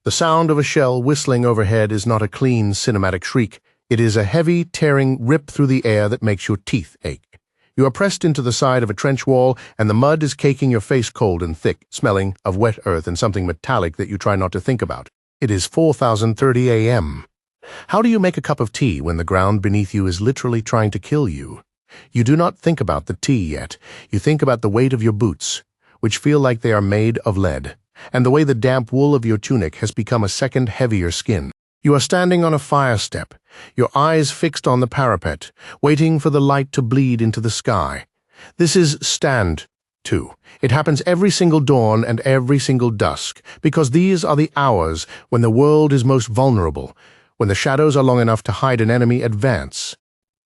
The sound of a shell whistling overhead is not a clean, cinematic shriek. It is a heavy, tearing rip through the air that makes your teeth ache. You are pressed into the side of a trench wall, and the mud is caking your face cold and thick, smelling of wet earth and something metallic that you try not to think about. It is 4:30 a.m. How do you make a cup of tea when the ground beneath you is literally trying to kill you? You do not think about the tea yet. You think about the weight of your boots, which feel like they are made of lead, and the way the damp wool of your tunic has become a second heavier skin. You are standing on a fire step, your eyes fixed on the parapet, waiting for the light to bleed into the sky. This is stand to. It happens every single dawn and every single dusk, because these are the hours when the world is most vulnerable, when the shadows are long enough to hide an enemy advance.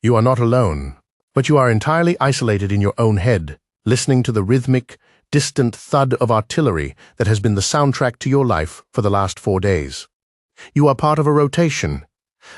You are not alone, but you are entirely isolated in your own head, listening to the rhythmic, distant thud of artillery that has been the soundtrack to your life for the last 4 days. You are part of a rotation,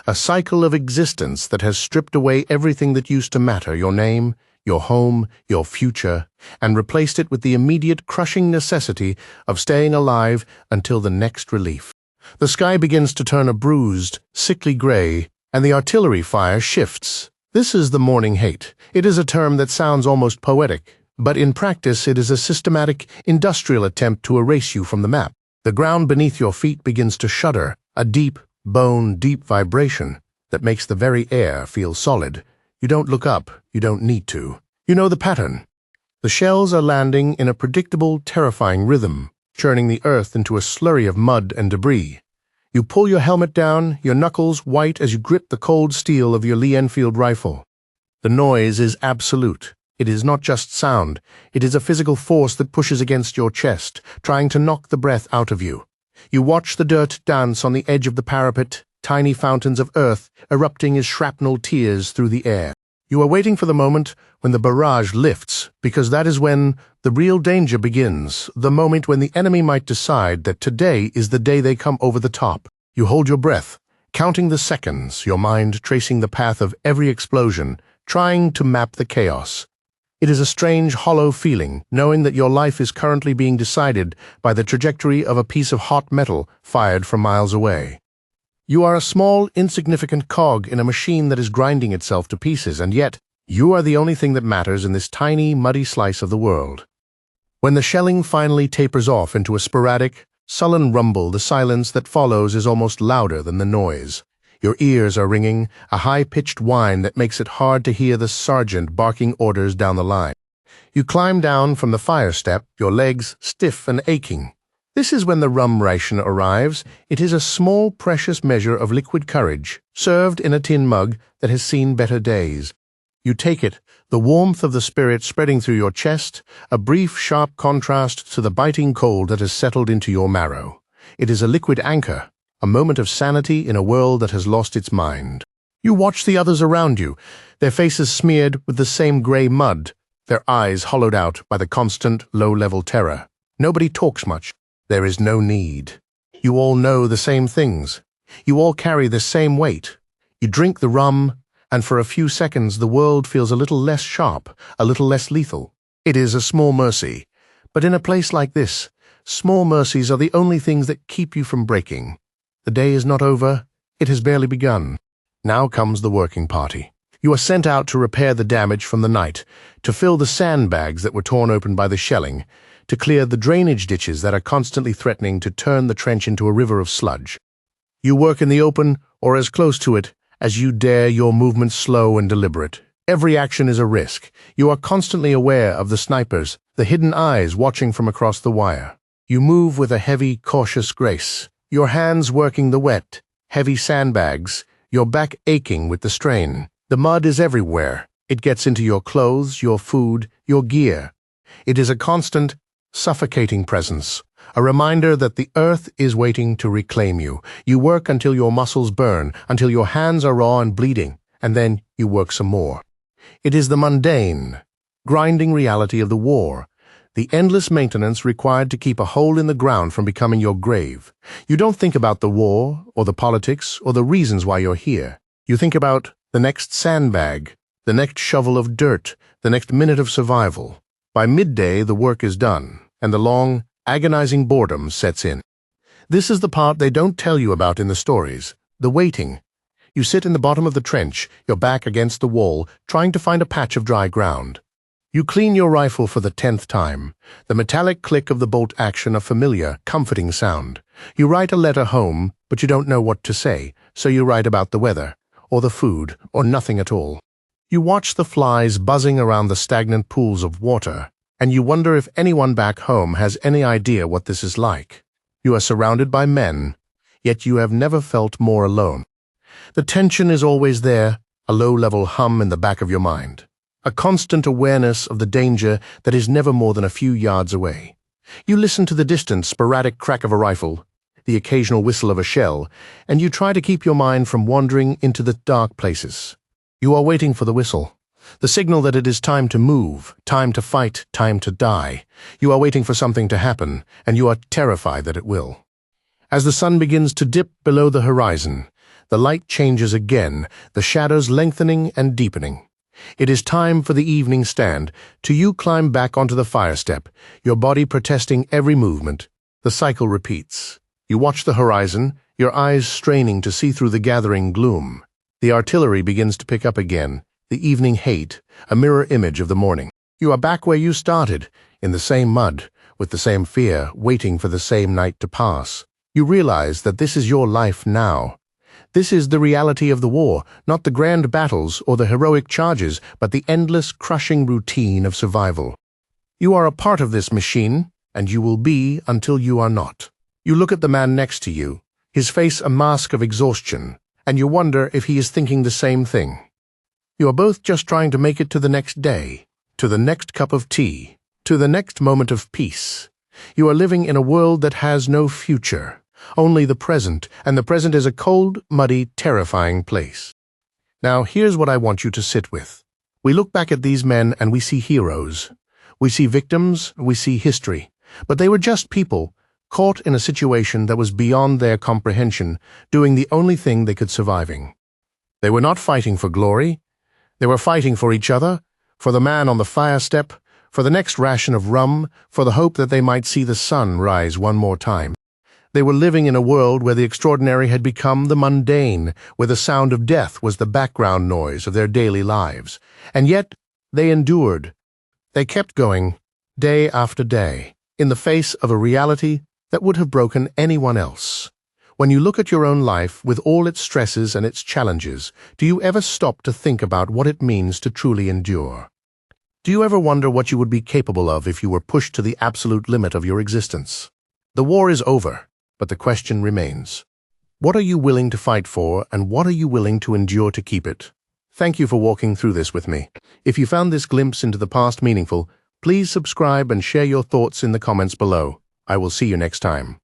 a cycle of existence that has stripped away everything that used to matter, your name, your home, your future, and replaced it with the immediate crushing necessity of staying alive until the next relief. The sky begins to turn a bruised, sickly gray, and the artillery fire shifts. This is the morning hate. It is a term that sounds almost poetic, but in practice it is a systematic, industrial attempt to erase you from the map. The ground beneath your feet begins to shudder, a deep, bone-deep vibration that makes the very air feel solid. You don't look up, you don't need to. You know the pattern. The shells are landing in a predictable, terrifying rhythm, churning the earth into a slurry of mud and debris. You pull your helmet down, your knuckles white as you grip the cold steel of your Lee Enfield rifle. The noise is absolute. It is not just sound. It is a physical force that pushes against your chest, trying to knock the breath out of you. You watch the dirt dance on the edge of the parapet, tiny fountains of earth erupting as shrapnel tears through the air. You are waiting for the moment when the barrage lifts, because that is when the real danger begins, the moment when the enemy might decide that today is the day they come over the top. You hold your breath, counting the seconds, your mind tracing the path of every explosion, trying to map the chaos. It is a strange, hollow feeling, knowing that your life is currently being decided by the trajectory of a piece of hot metal fired from miles away. You are a small, insignificant cog in a machine that is grinding itself to pieces, and yet you are the only thing that matters in this tiny, muddy slice of the world. When the shelling finally tapers off into a sporadic, sullen rumble, the silence that follows is almost louder than the noise. Your ears are ringing, a high-pitched whine that makes it hard to hear the sergeant barking orders down the line. You climb down from the fire step, your legs stiff and aching. This is when the rum ration arrives. It is a small, precious measure of liquid courage, served in a tin mug that has seen better days. You take it, the warmth of the spirit spreading through your chest, a brief, sharp contrast to the biting cold that has settled into your marrow. It is a liquid anchor, a moment of sanity in a world that has lost its mind. You watch the others around you, their faces smeared with the same gray mud, their eyes hollowed out by the constant, low-level terror. Nobody talks much. There is no need. You all know the same things. You all carry the same weight. You drink the rum, and for a few seconds the world feels a little less sharp, a little less lethal. It is a small mercy. But in a place like this, small mercies are the only things that keep you from breaking. The day is not over. It has barely begun. Now comes the working party. You are sent out to repair the damage from the night, to fill the sandbags that were torn open by the shelling, to clear the drainage ditches that are constantly threatening to turn the trench into a river of sludge. You work in the open, or as close to it as you dare, your movements slow and deliberate. Every action is a risk. You are constantly aware of the snipers, the hidden eyes watching from across the wire. You move with a heavy, cautious grace, your hands working the wet, heavy sandbags, your back aching with the strain. The mud is everywhere. It gets into your clothes, your food, your gear. It is a constant, suffocating presence, a reminder that the earth is waiting to reclaim you. You work until your muscles burn, until your hands are raw and bleeding, and then you work some more. It is the mundane, grinding reality of the war, the endless maintenance required to keep a hole in the ground from becoming your grave. You don't think about the war, or the politics, or the reasons why you're here. You think about the next sandbag, the next shovel of dirt, the next minute of survival. By midday, the work is done, and the long, agonizing boredom sets in. This is the part they don't tell you about in the stories, the waiting. You sit in the bottom of the trench, your back against the wall, trying to find a patch of dry ground. You clean your rifle for the 10th time. The metallic click of the bolt action a familiar, comforting sound. You write a letter home, but you don't know what to say, so you write about the weather, or the food, or nothing at all. You watch the flies buzzing around the stagnant pools of water, and you wonder if anyone back home has any idea what this is like. You are surrounded by men, yet you have never felt more alone. The tension is always there, a low-level hum in the back of your mind. A constant awareness of the danger that is never more than a few yards away. You listen to the distant, sporadic crack of a rifle, the occasional whistle of a shell, and you try to keep your mind from wandering into the dark places. You are waiting for the whistle, the signal that it is time to move, time to fight, time to die. You are waiting for something to happen, and you are terrified that it will. As the sun begins to dip below the horizon, the light changes again, the shadows lengthening and deepening. It is time for the evening stand. You climb back onto the fire step, your body protesting every movement. The cycle repeats. You watch the horizon, your eyes straining to see through the gathering gloom. The artillery begins to pick up again, the evening hate, a mirror image of the morning. You are back where you started, in the same mud, with the same fear, waiting for the same night to pass. You realize that this is your life now. This is the reality of the war, not the grand battles or the heroic charges, but the endless, crushing routine of survival. You are a part of this machine, and you will be until you are not. You look at the man next to you, his face a mask of exhaustion, and you wonder if he is thinking the same thing. You are both just trying to make it to the next day, to the next cup of tea, to the next moment of peace. You are living in a world that has no future. Only the present, and the present is a cold, muddy, terrifying place. Now, here's what I want you to sit with. We look back at these men and we see heroes. We see victims, we see history. But they were just people, caught in a situation that was beyond their comprehension, doing the only thing they could surviving. They were not fighting for glory. They were fighting for each other, for the man on the fire step, for the next ration of rum, for the hope that they might see the sun rise one more time. They were living in a world where the extraordinary had become the mundane, where the sound of death was the background noise of their daily lives. And yet, they endured. They kept going, day after day, in the face of a reality that would have broken anyone else. When you look at your own life, with all its stresses and its challenges, do you ever stop to think about what it means to truly endure? Do you ever wonder what you would be capable of if you were pushed to the absolute limit of your existence? The war is over. But the question remains. What are you willing to fight for, and what are you willing to endure to keep it? Thank you for walking through this with me. If you found this glimpse into the past meaningful, please subscribe and share your thoughts in the comments below. I will see you next time.